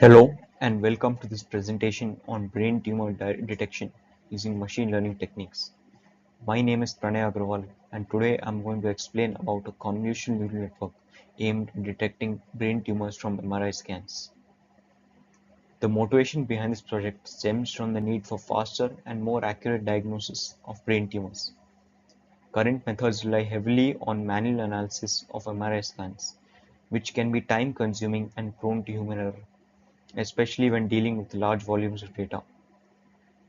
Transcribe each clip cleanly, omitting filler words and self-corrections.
Hello and welcome to this presentation on brain tumor detection using machine learning techniques. My name is Pranay Agrawal and today I'm going to explain about a convolutional neural network aimed at detecting brain tumors from MRI scans. The motivation behind this project stems from the need for faster and more accurate diagnosis of brain tumors. Current methods rely heavily on manual analysis of MRI scans, which can be time consuming and prone to human error, especially when dealing with large volumes of data.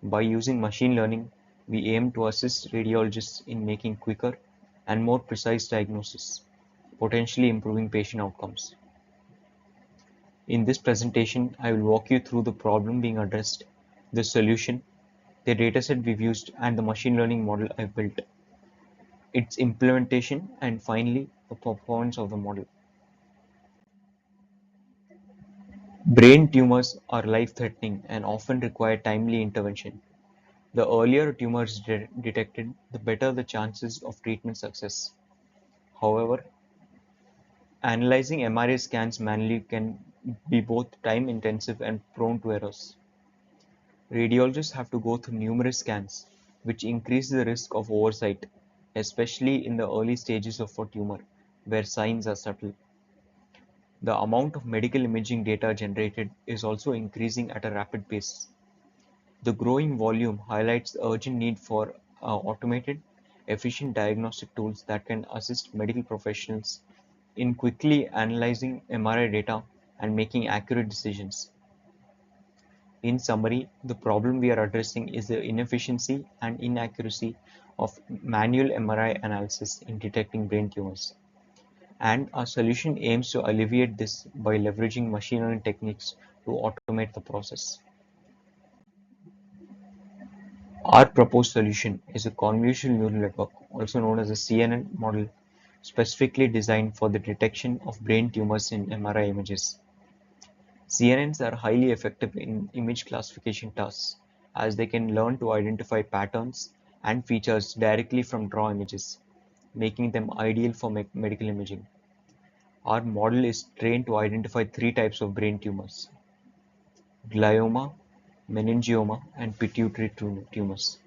By using machine learning, we aim to assist radiologists in making quicker and more precise diagnosis, potentially improving patient outcomes. In this presentation, I will walk you through the problem being addressed, the solution, the dataset we've used, and the machine learning model I've built, its implementation, and finally, the performance of the model. Brain tumors are life-threatening and often require timely intervention. The earlier tumors detected, the better the chances of treatment success. However, analyzing MRI scans manually can be both time-intensive and prone to errors. Radiologists have to go through numerous scans, which increases the risk of oversight, especially in the early stages of a tumor, where signs are subtle. The amount of medical imaging data generated is also increasing at a rapid pace. The growing volume highlights the urgent need for automated, efficient diagnostic tools that can assist medical professionals in quickly analyzing MRI data and making accurate decisions. In summary, the problem we are addressing is the inefficiency and inaccuracy of manual MRI analysis in detecting brain tumors. And our solution aims to alleviate this by leveraging machine learning techniques to automate the process. Our proposed solution is a convolutional neural network, also known as a CNN model, specifically designed for the detection of brain tumors in MRI images. CNNs are highly effective in image classification tasks, as they can learn to identify patterns and features directly from raw images, making them ideal for medical imaging. Our model is trained to identify three types of brain tumors: glioma, meningioma, and pituitary tumors.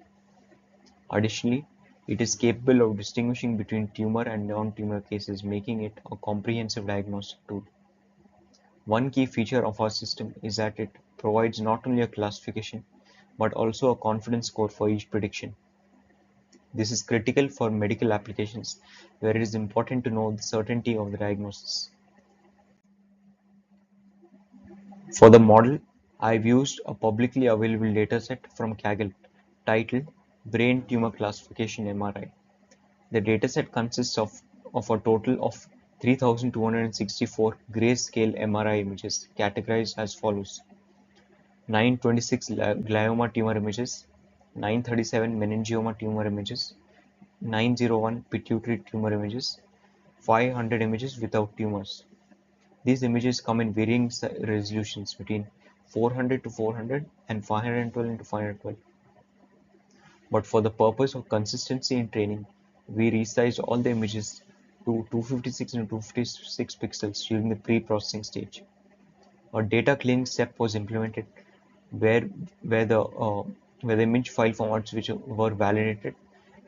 Additionally, it is capable of distinguishing between tumor and non-tumor cases, making it a comprehensive diagnostic tool. One key feature of our system is that it provides not only a classification, but also a confidence score for each prediction. This is critical for medical applications, where it is important to know the certainty of the diagnosis. For the model, I've used a publicly available dataset from Kaggle titled Brain Tumor Classification MRI. The dataset consists of a total of 3,264 grayscale MRI images categorized as follows: 926 glioma tumor images, 937 meningioma tumor images, 901 pituitary tumor images, 500 images without tumors. These images come in varying resolutions between 400 to 400 and 512 into 512. But for the purpose of consistency in training, we resized all the images to 256 into 256 pixels during the pre-processing stage. A data cleaning step was implemented where where the uh, where the image file formats which were validated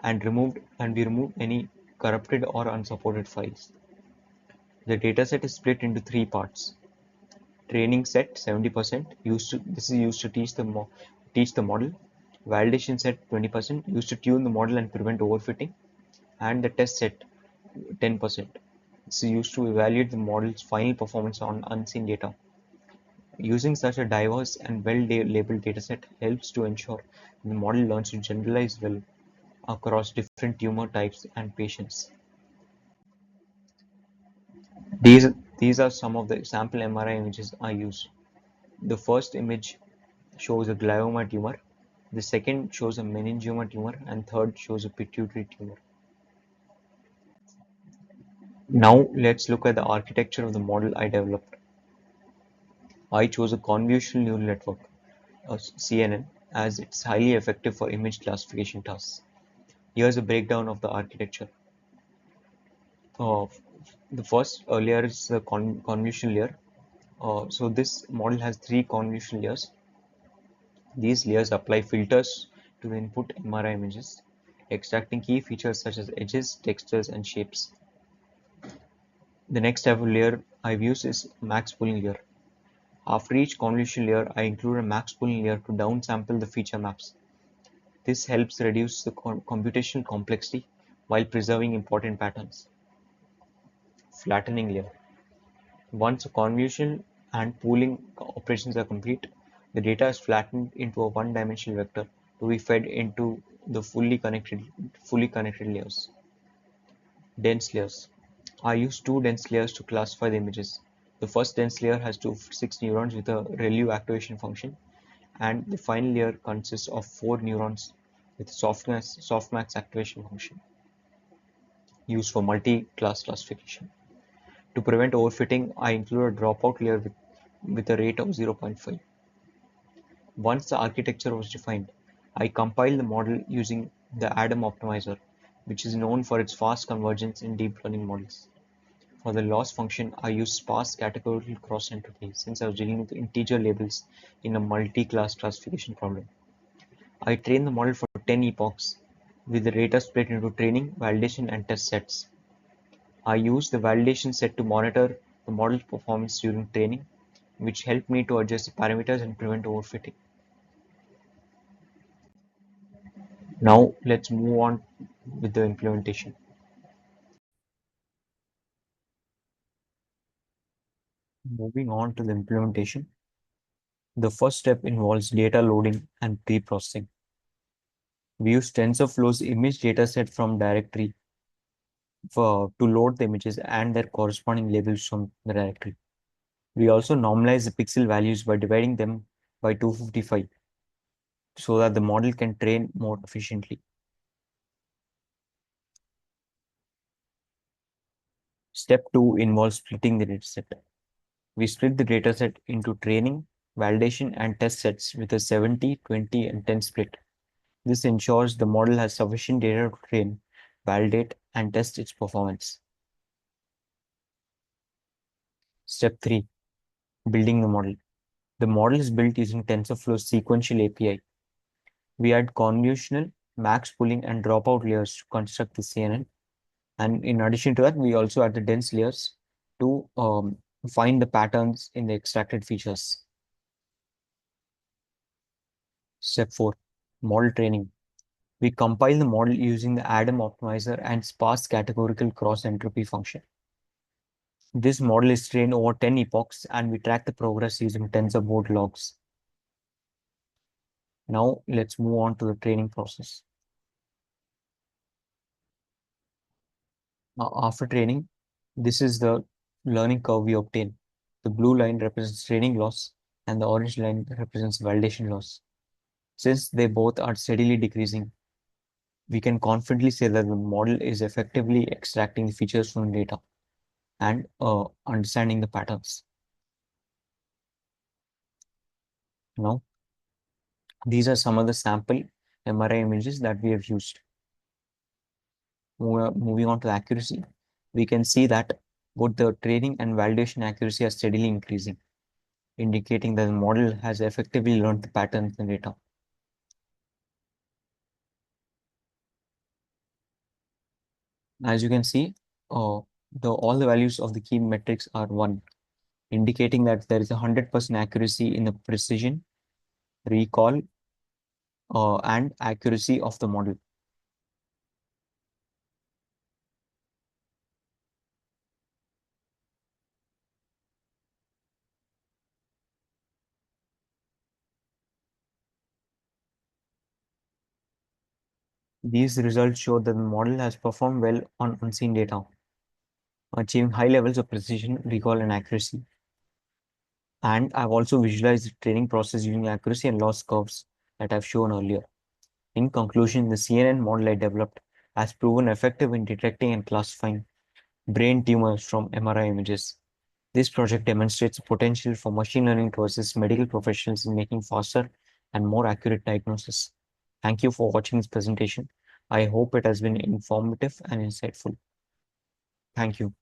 and we removed any corrupted or unsupported files. The dataset is split into three parts. Training set 70% this is used to teach the model. Validation set 20% used to tune the model and prevent overfitting, and the test set 10%. This is used to evaluate the model's final performance on unseen data. Using such a diverse and well-labeled dataset helps to ensure the model learns to generalize well across different tumor types and patients. These, these are some of the sample MRI images I used. The first image shows a glioma tumor, the second shows a meningioma tumor, and third shows a pituitary tumor. Now let's look at the architecture of the model I developed. I chose a convolutional neural network, a CNN, as it's highly effective for image classification tasks. Here's a breakdown of the architecture. Uh, the first layer is the convolutional layer. So this model has three convolution layers. These layers apply filters to the input MRI images, extracting key features such as edges, textures, and shapes. The next type of layer I've used is max pooling layer. After each convolution layer, I include a max pooling layer to downsample the feature maps. This helps reduce the computational complexity while preserving important patterns. Flattening layer. Once a convolution and pooling operations are complete, the data is flattened into a one-dimensional vector to be fed into the fully connected layers. Dense layers. I use two dense layers to classify the images. The first dense layer has 256 neurons with a ReLU activation function, and the final layer consists of 4 neurons with softmax activation function used for multi-class classification. To prevent overfitting, I include a dropout layer with a rate of 0.5. Once the architecture was defined, I compiled the model using the Adam optimizer, which is known for its fast convergence in deep learning models. For the loss function, I used sparse categorical cross entropy since I was dealing with integer labels in a multi-class classification problem. I trained the model for 10 epochs with the data split into training, validation, and test sets. I used the validation set to monitor the model's performance during training, which helped me to adjust the parameters and prevent overfitting. Now let's move on with the implementation. Moving on to the implementation, the first step involves data loading and pre-processing. We use TensorFlow's image dataset from directory to load the images and their corresponding labels from the directory. We also normalize the pixel values by dividing them by 255 so that the model can train more efficiently. Step 2 involves splitting the dataset. We split the dataset into training, validation, and test sets with a 70, 20, and 10 split. This ensures the model has sufficient data to train, validate, and test its performance. Step 3, building the model. The model is built using TensorFlow's sequential API. We add convolutional, max pooling, and dropout layers to construct the CNN. And in addition to that, we also add the dense layers to find the patterns in the extracted features. Step 4, model training. We compile the model using the Adam optimizer and sparse categorical cross entropy function. This model is trained over 10 epochs and we track the progress using TensorBoard logs. Now let's move on to the training process. After training, this is the learning curve we obtain. The blue line represents training loss and the orange line represents validation loss. Since they both are steadily decreasing, we can confidently say that the model is effectively extracting the features from the data and understanding the patterns. Now, these are some of the sample MRI images that we have used. Moving on to accuracy, we can see that both the training and validation accuracy are steadily increasing, indicating that the model has effectively learned the patterns in the data. As you can see, all the values of the key metrics are 1, indicating that there is 100% accuracy in the precision, recall, and accuracy of the model. These results show that the model has performed well on unseen data, achieving high levels of precision, recall, and accuracy. And I've also visualized the training process using accuracy and loss curves that I've shown earlier. In conclusion, the CNN model I developed has proven effective in detecting and classifying brain tumors from MRI images. This project demonstrates the potential for machine learning to assist medical professionals in making faster and more accurate diagnosis. Thank you for watching this presentation. I hope it has been informative and insightful. Thank you.